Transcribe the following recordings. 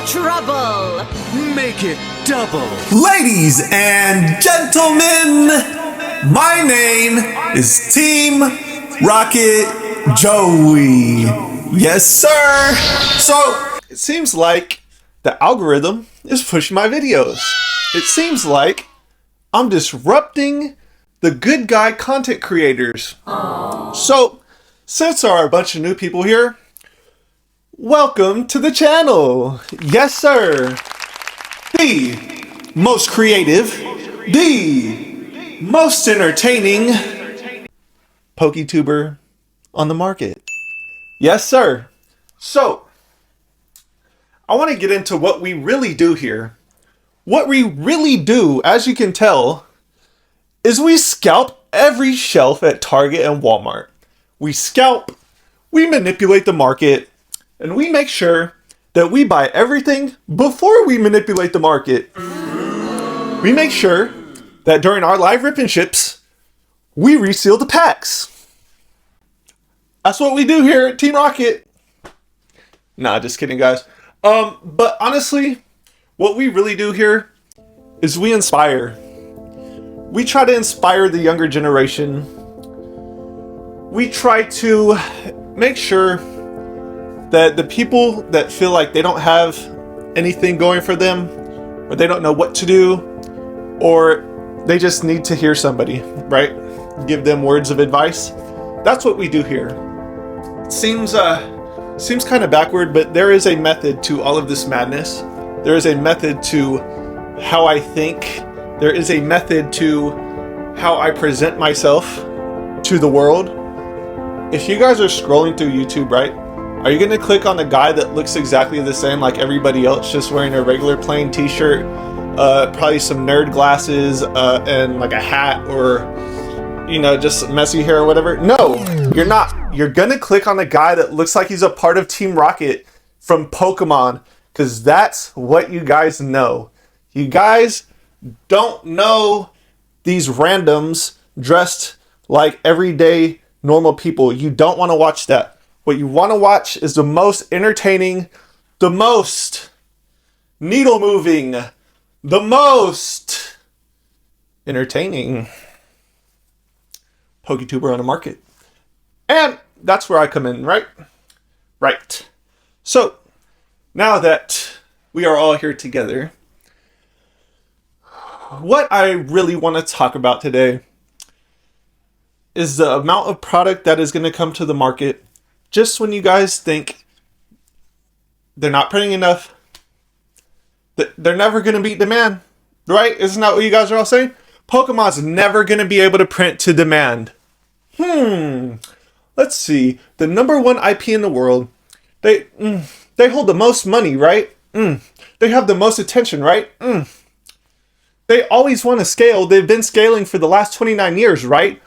trouble. Make it double. Ladies and gentlemen, my name is Team Rocket Joey. Yes, sir. So, it seems like the algorithm is pushing my videos. It seems like I'm disrupting the good guy content creators. So, since there are a bunch of new people here, welcome to the channel. Yes, sir. The most creative, the most entertaining PokeTuber on the market. Yes, sir. So, I want to get into what we really do here. What we really do, as you can tell, is we scalp every shelf at Target and Walmart. We scalp, we manipulate the market, and we make sure that we buy everything before we manipulate the market. We make sure that during our live ripping ships, we reseal the packs. That's what we do here at Team Rocket. Nah, just kidding, guys. But honestly, what we really do here is we inspire. We try to inspire the younger generation. We try to make sure that the people that feel like they don't have anything going for them, or they don't know what to do, or they just need to hear somebody, right? Give them words of advice. That's what we do here. It seems kind of backward, but there is a method to all of this madness. There is a method to how I think. There is a method to how I present myself to the world. If you guys are scrolling through YouTube, right? Are you gonna click on the guy that looks exactly the same like everybody else, just wearing a regular plain t-shirt, probably some nerd glasses, and like a hat, or, you know, just messy hair or whatever? No, you're not. You're gonna click on the guy that looks like he's a part of Team Rocket from Pokemon, because that's what you guys know. You guys don't know these randoms dressed like everyday normal people. You don't want to watch that. What you want to watch is the most entertaining, the most needle moving, the most entertaining PokeTuber on the market. And that's where I come in, right? Right. So, now that we are all here together, what I really want to talk about today is the amount of product that is going to come to the market just when you guys think they're not printing enough, that they're never going to meet demand, right? Isn't that what you guys are all saying? Pokemon's never going to be able to print to demand. Let's see. The #1 IP in the world. They hold the most money, right? They have the most attention, right? They always want to scale. They've been scaling for the last 29 years, right?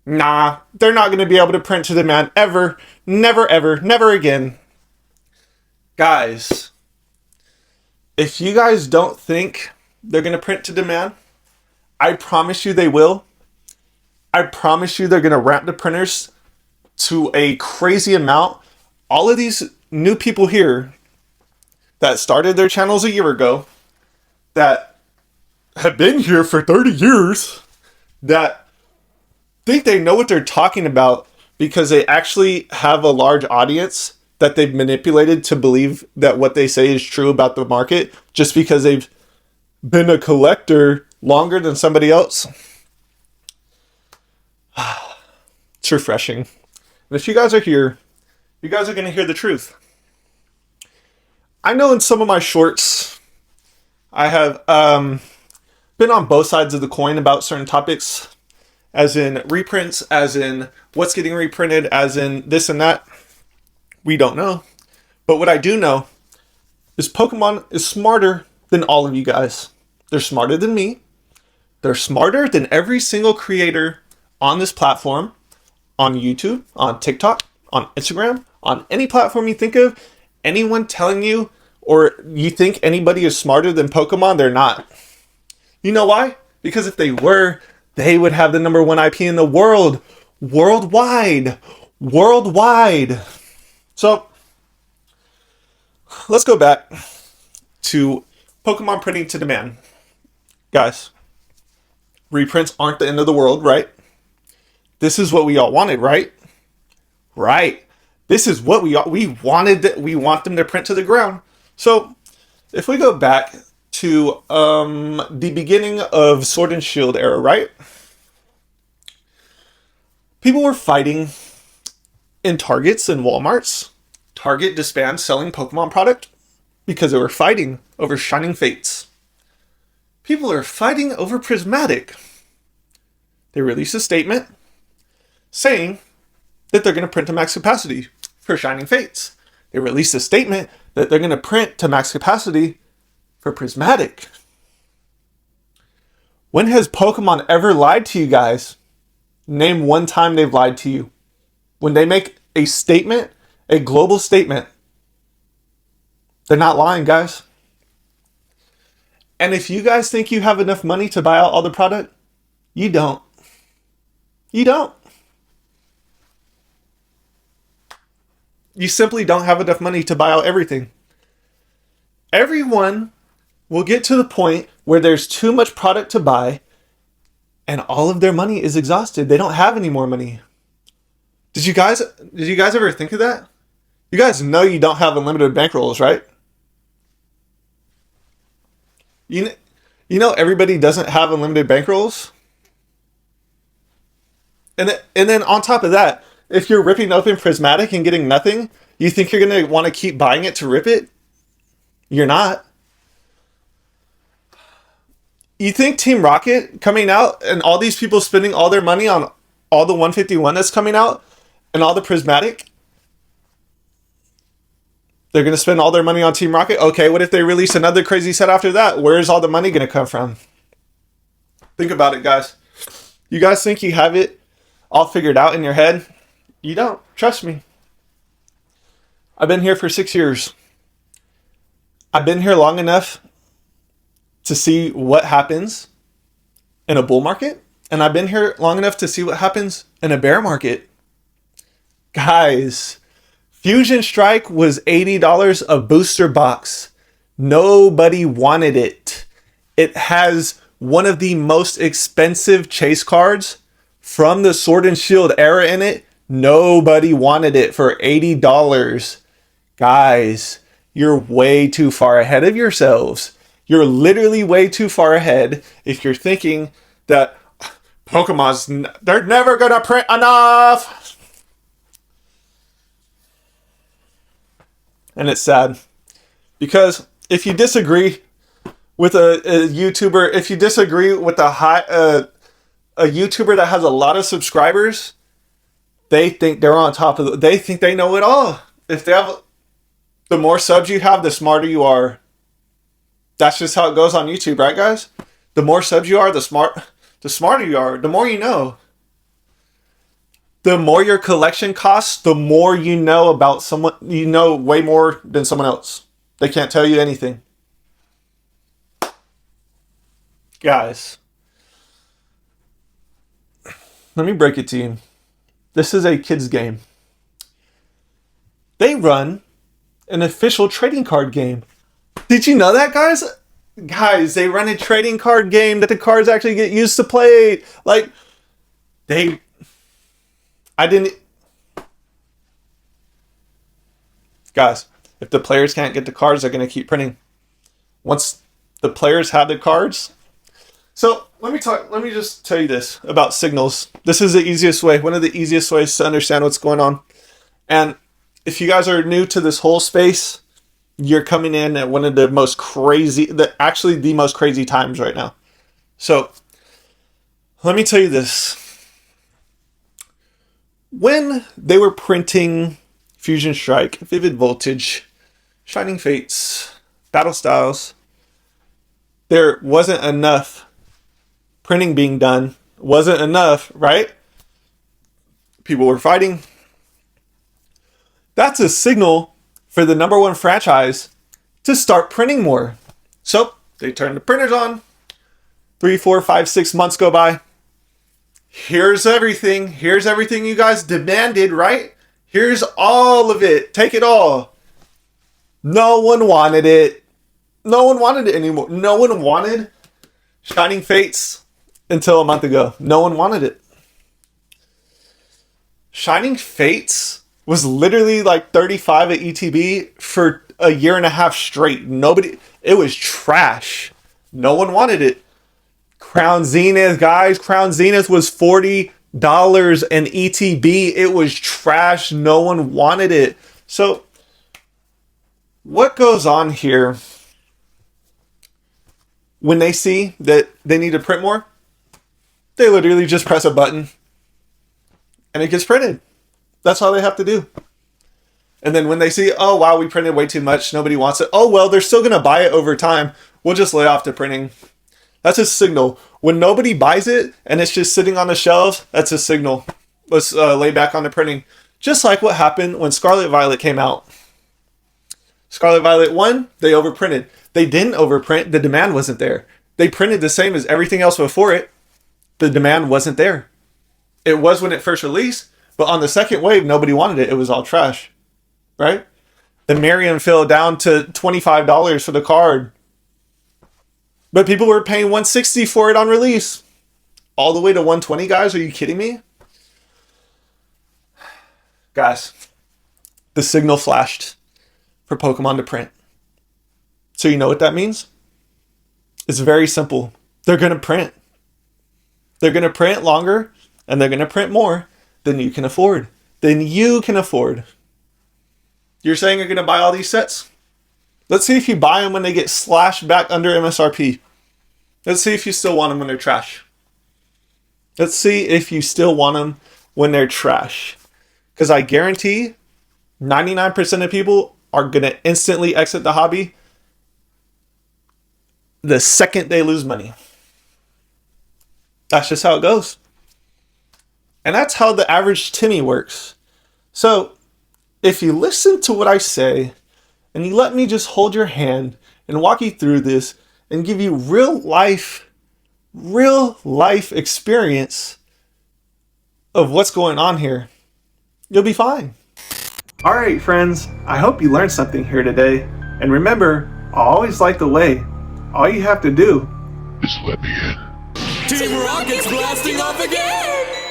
Nah, they're not going to be able to print to demand ever. Never, ever, never again. Guys, if you guys don't think they're going to print to demand, I promise you they will. I promise you they're going to ramp the printers to a crazy amount. All of these new people here that started their channels a year ago, that have been here for 30 years, that think they know what they're talking about because they actually have a large audience that they've manipulated to believe that what they say is true about the market just because they've been a collector longer than somebody else. It's refreshing. And if you guys are here, you guys are going to hear the truth. I know in some of my shorts, I have been on both sides of the coin about certain topics, as in reprints, as in what's getting reprinted, as in this and that. We don't know. But what I do know is Pokemon is smarter than all of you guys. They're smarter than me. They're smarter than every single creator on this platform, on YouTube, on TikTok, on Instagram, on any platform you think of. Anyone telling you, or you think anybody is smarter than Pokemon, they're not. You know why? Because if they were, they would have the #1 IP in the world. Worldwide. So, let's go back to Pokemon printing to demand. Guys, reprints aren't the end of the world, right? This is what we all wanted, right? Right. This is what we wanted. We want them to print to the ground. So if we go back to the beginning of Sword and Shield era, right? People were fighting in Targets and Walmarts. Target disbanded selling Pokemon product because they were fighting over Shining Fates. People are fighting over Prismatic. They released a statement saying that they're going to print to max capacity for Shining Fates. They released a statement that they're going to print to max capacity for Prismatic. When has Pokemon ever lied to you guys? Name one time they've lied to you. When they make a statement, a global statement, they're not lying, guys. And if you guys think you have enough money to buy out all the product, you don't. You don't. You simply don't have enough money to buy out everything. Everyone will get to the point where there's too much product to buy and all of their money is exhausted. They don't have any more money. Did you guys ever think of that? You guys know you don't have unlimited bankrolls, right? You know everybody doesn't have unlimited bankrolls? And then on top of that, if you're ripping open Prismatic and getting nothing, you think you're going to want to keep buying it to rip it? You're not. You think Team Rocket coming out and all these people spending all their money on all the 151 that's coming out and all the Prismatic, they're going to spend all their money on Team Rocket? Okay, what if they release another crazy set after that? Where's all the money going to come from? Think about it, guys. You guys think you have it all figured out in your head? You don't. Trust me. I've been here for 6 years. I've been here long enough to see what happens in a bull market, and I've been here long enough to see what happens in a bear market. Guys, Fusion Strike was $80 a booster box. Nobody wanted it. It has one of the most expensive chase cards from the Sword and Shield era in it. Nobody wanted it for $80. Guys, you're way too far ahead of yourselves. You're literally way too far ahead if you're thinking that they're never going to print enough. And it's sad. Because if you disagree with a YouTuber, if you disagree with a YouTuber that has a lot of subscribers, they think they're on top of they think they know it all. If they have, the more subs you have, the smarter you are. That's just how it goes on YouTube, right, guys? The more subs you are, the smarter you are, the more you know. The more your collection costs, the more you know about someone. You know way more than someone else. They can't tell you anything. Guys, let me break it to you. This is a kid's game. They run an official trading card game. Did you know that, guys? Guys, they run a trading card game that the cards actually get used to play. Like, Guys, if the players can't get the cards, they're going to keep printing. Once the players have the cards. So, let me just tell you this about signals. This is the easiest way, one of the easiest ways to understand what's going on. And if you guys are new to this whole space, you're coming in at one of the most crazy, the most crazy times right now. So, let me tell you this. When they were printing Fusion Strike, Vivid Voltage, Shining Fates, Battle Styles, there wasn't enough printing being done. Wasn't enough, right? People were fighting. That's a signal for the number one franchise to start printing more. So they turn the printers on. 3, 4, 5, 6 months go by. Here's everything. Here's everything you guys demanded, right? Here's all of it. Take it all. No one wanted it. No one wanted it anymore. No one wanted Shining Fates until a month ago. No one wanted it. Shining Fates was literally like 35 at ETB for a year and a half straight. It was trash. No one wanted it. Crown Zenith, guys. Crown Zenith was $40 an ETB. It was trash. No one wanted it. So, what goes on here when they see that they need to print more? They literally just press a button and it gets printed. That's all they have to do. And then when they see, oh, wow, we printed way too much, nobody wants it. Oh, well, they're still going to buy it over time. We'll just lay off the printing. That's a signal. When nobody buys it and it's just sitting on the shelves, that's a signal. Let's lay back on the printing. Just like what happened when Scarlet Violet came out. Scarlet Violet 1, they overprinted. They didn't overprint. The demand wasn't there. They printed the same as everything else before it. The demand wasn't there. It was when it first released, but on the second wave, nobody wanted it. It was all trash, right? The Marion fell down to $25 for the card. But people were paying $160 for it on release. All the way to $120, guys? Are you kidding me? Guys, the signal flashed for Pokemon to print. So you know what that means? It's very simple. They're going to print. They're going to print longer, and they're going to print more than you can afford. You're saying you're going to buy all these sets? Let's see if you buy them when they get slashed back under MSRP. Let's see if you still want them when they're trash. Let's see if you still want them when they're trash. Because I guarantee 99% of people are going to instantly exit the hobby the second they lose money. That's just how it goes. And that's how the average Timmy works. So, if you listen to what I say, and you let me just hold your hand and walk you through this and give you real life experience of what's going on here, you'll be fine. All right, friends, I hope you learned something here today. And remember, I always like the way. All you have to do is let me in. Team Rocket's blasting off again!